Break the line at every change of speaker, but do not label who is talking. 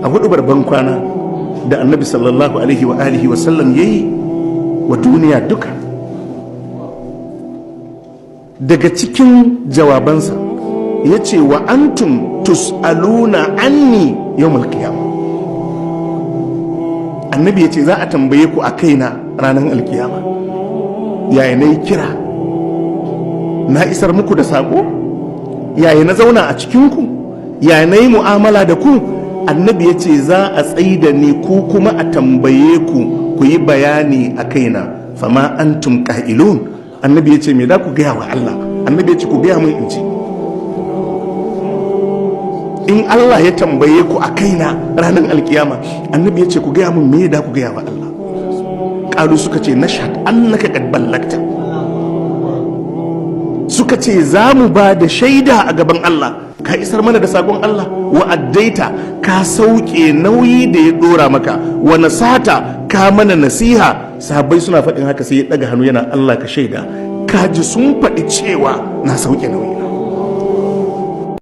a hudubar bankwana da annabi sallallahu alaihi wa alihi wa sallam yayi wa duniya duka, daga cikin jawabansa ya ce wa antum tus'aluna anni yawmal qiyamah. Annabi ya ce za a tambaye ku a kaina ranar alkiyama. Yaya na yi kira, na isar muku da sako, yaya na zauna a cikinku, yaya na yi mu'amala da ku. Annabi ya ce za a tsaida ni ku kuma a tambaye ku yi bayani a kaina. Fama antum qa'ilun. Annabi ya ce me da ku gaya wa Allah? Annabi ya ce ku gaya mun in ji. In Allah ya tambaye ku a kaina ranar alkiyama, annabi ya ce ku gaya mun me da ku gaya wa Allah? Ƙalu suka ce nashhad annaka qad ballagta. Suka ce za mu ba da shaida a gaban Allah, ka isar mana da sakon Allah, wa addaita, ka sauke nauyi da ya dora maka, wa nasata, ka mana nasiha. Sahabbai suna faɗin haka sai ya ɗaga hannu yana Allah ka shaida, ka ji sun faɗi cewa na sauke nauyi.